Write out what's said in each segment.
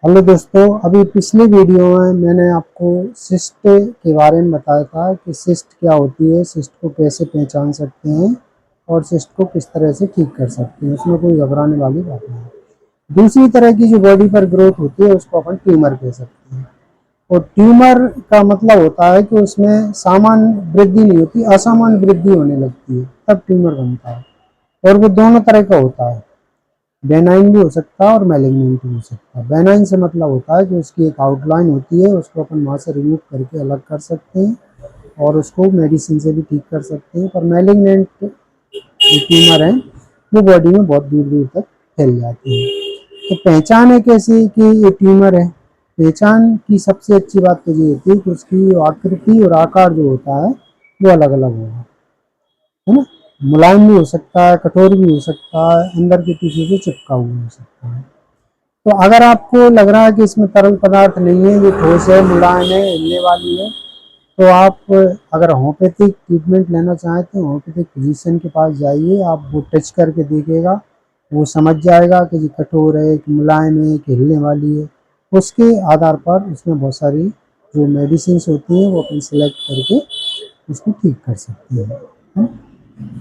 Hello दोस्तों, अभी पिछले वीडियो में मैंने आपको सिस्ट के बारे में बताया था कि सिस्ट क्या होती है, सिस्ट को कैसे पहचान सकते हैं और सिस्ट को किस तरह से ठीक कर सकते हैं। उसमें कोई घबराने वाली बात नहीं है। दूसरी तरह की जो बॉडी पर ग्रोथ होती है उसको अपन ट्यूमर कह सकते हैं। और ट्यूमर का मतलब होता है कि उसमें सामान्य वृद्धि नहीं होती, असामान्य वृद्धि होने लगती है, तब ट्यूमर बनता है। और वो दोनों तरह का होता है, बेनाइन भी हो सकता है और मैलिग्नेंट भी हो सकता है। बेनाइन से मतलब होता है कि उसकी एक आउटलाइन होती है, उसको अपन वहाँ से रिमूव करके अलग कर सकते हैं और उसको मेडिसिन से भी ठीक कर सकते हैं। पर मैलिग्नेंट जो ट्यूमर है वो बॉडी में बहुत दूर दूर तक फैल जाती है। तो पहचान है कैसे कि ये ट्यूमर है। पहचान की सबसे अच्छी बात तो ये होती है कि उसकी आकृति और आकार जो होता है वो अलग अलग होगा, है ना। मुलायम भी हो सकता है, कठोर भी हो सकता है, अंदर के टिश्यू से चिपका हुआ हो सकता है। तो अगर आपको लग रहा है कि इसमें तरल पदार्थ नहीं है, ये ठोस है, मुलायम है, हिलने वाली है, तो आप अगर होम्योपैथिक ट्रीटमेंट लेना चाहें तो होम्योपैथिक फिजिशियन के पास जाइए। आप वो टच करके देखिएगा, वो समझ जाएगा कि ये कठोर है कि मुलायम है कि हिलने वाली है। उसके आधार पर उसमें बहुत सारी जो मेडिसिन होती हैं वो अपन सेलेक्ट करके उसको ठीक कर सकते हैं।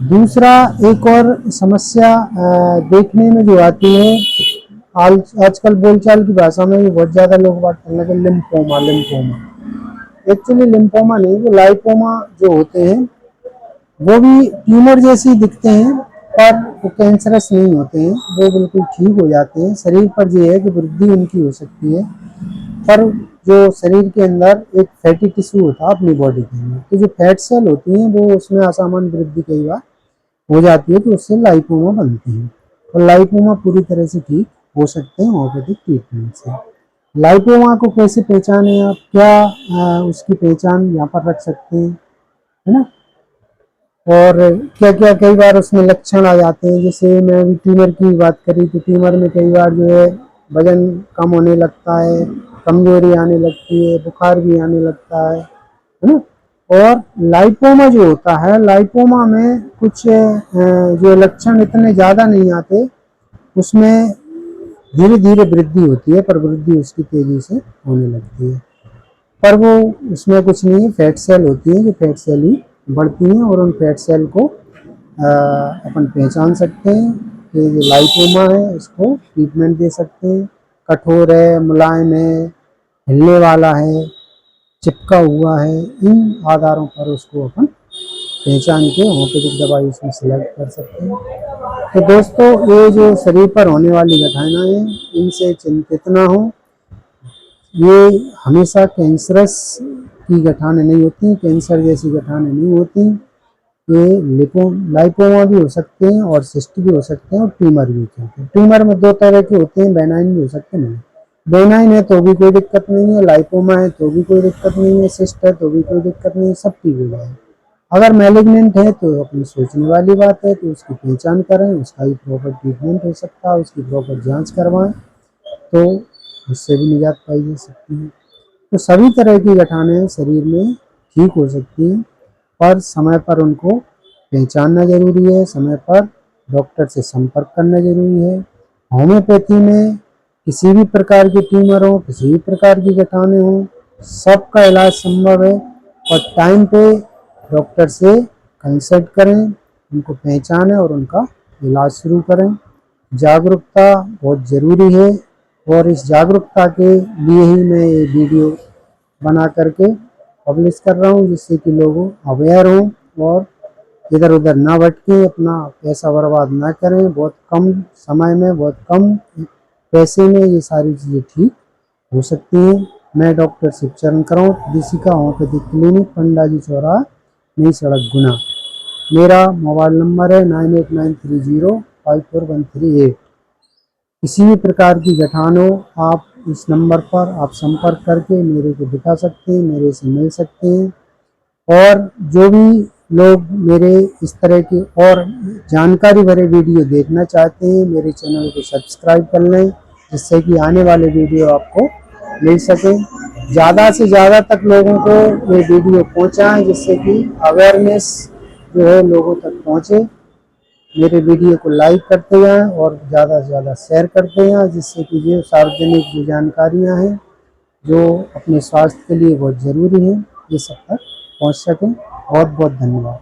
दूसरा एक और समस्या देखने में जो आती है, आजकल बोलचाल की भाषा में भी बहुत ज़्यादा लोग बात करने लगे, लिम्फोमा। लिम्फोमा एक्चुअली लिम्फोमा नहीं, वो लाइपोमा जो होते हैं वो भी ट्यूमर जैसे दिखते हैं, पर वो कैंसरस नहीं होते हैं, वो बिल्कुल ठीक हो जाते हैं। शरीर पर ये है कि वृद्धि उनकी हो सकती है, पर जो शरीर के अंदर एक फैटी टिश्यू होता है अपनी बॉडी के अंदर, तो जो फैट सेल होती हैं वो उसमें असामान्य वृद्धि कई बार हो जाती है, तो उससे लाइपोमा बनती है। और लाइपोमा पूरी तरह से ठीक हो सकते हैं होम्योपैथिक ट्रीटमेंट से। लाइपोमा को कैसे पहचाने आप, क्या उसकी पहचान यहाँ पर रख सकते हैं, है ना। और क्या क्या कई बार उसमें लक्षण आ जाते हैं। जैसे मैं अभी ट्यूमर की बात करी तो ट्यूमर में कई बार जो है वजन कम होने लगता है, कमजोरी आने लगती है, बुखार भी आने लगता है ना। और लाइपोमा जो होता है, लाइपोमा में कुछ जो लक्षण इतने ज़्यादा नहीं आते, उसमें धीरे धीरे वृद्धि होती है, पर वृद्धि उसकी तेज़ी से होने लगती है। पर वो उसमें कुछ नहीं है, फैट सेल होती है, जो फैट सेल ही बढ़ती हैं और उन फैट सेल को अपन पहचान सकते हैं कि ये लाइपोमा है, इसको ट्रीटमेंट दे सकते हैं। कठोर है, मुलायम है, हिलने वाला है, चिपका हुआ है, इन आधारों पर उसको अपन पहचान के होम्योपैथिक दवाई उसमें सेलेक्ट कर सकते हैं। तो दोस्तों, ये जो शरीर पर होने वाली घटनाएं हैं, इनसे चिंतित ना हो। ये हमेशा कैंसरस की घटनाएं नहीं होती, कैंसर जैसी घटनाएं नहीं होती। ये लाइपोमा भी हो सकते हैं और सिस्ट भी हो सकते हैं और ट्यूमर भी हो सकते हैं। ट्यूमर में दो तरह के होते हैं, बेनाइन भी हो सकते हैं। बेनाइन है तो भी कोई दिक्कत नहीं है, लाइपोमा है तो भी कोई दिक्कत नहीं है, सिस्ट है तो भी कोई दिक्कत नहीं है, सब ठीक हो जाएगा। अगर मैलिग्नेंट है तो अपनी सोचने वाली बात है, तो उसकी पहचान करें, उसका भी प्रॉपर ट्रीटमेंट हो सकता है, उसकी प्रॉपर जांच करवाएं, तो उससे भी निजात पाई जा सकती है। तो सभी तरह की घटनाएं शरीर में ठीक हो सकती हैं, पर समय पर उनको पहचानना जरूरी है, समय पर डॉक्टर से संपर्क करना जरूरी है। होम्योपैथी में किसी भी प्रकार की ट्यूमर हो, किसी भी प्रकार की घटनाएं हो, सबका इलाज संभव है। और टाइम पे डॉक्टर से कंसल्ट करें, उनको पहचानें और उनका इलाज शुरू करें। जागरूकता बहुत ज़रूरी है और इस जागरूकता के लिए ही मैं ये वीडियो बना करके पब्लिश कर रहा हूँ, जिससे कि लोग अवेयर हों और इधर उधर ना भटकें, अपना पैसा बर्बाद ना करें। बहुत कम समय में, बहुत कम पैसे में ये सारी चीज़ें ठीक हो सकती हैं। मैं डॉक्टर शिवचरण कराऊँ, दिशिका होम्योपैथिक क्लिनिक, पंडा जी चौराहा, नई सड़क, गुना। मेरा मोबाइल नंबर है 9893054138। किसी भी प्रकार की गठान हो, आप इस नंबर पर आप संपर्क करके मेरे को दिखा सकते हैं, मेरे से मिल सकते हैं। और जो भी लोग मेरे इस तरह के और जानकारी भरे वीडियो देखना चाहते हैं, मेरे चैनल को सब्सक्राइब कर लें, जिससे कि आने वाले वीडियो आपको मिल सके। ज़्यादा से ज़्यादा तक लोगों को ये वीडियो पहुंचाएं, जिससे कि अवेयरनेस जो है लोगों तक पहुंचे। मेरे वीडियो को लाइक करते जाएं और ज़्यादा से ज़्यादा शेयर करते जाएं, जिससे कि ये सार्वजनिक जो जानकारियाँ हैं जो अपने स्वास्थ्य के लिए बहुत ज़रूरी हैं ये सब तक पहुँच सकें। बहुत बहुत धन्यवाद।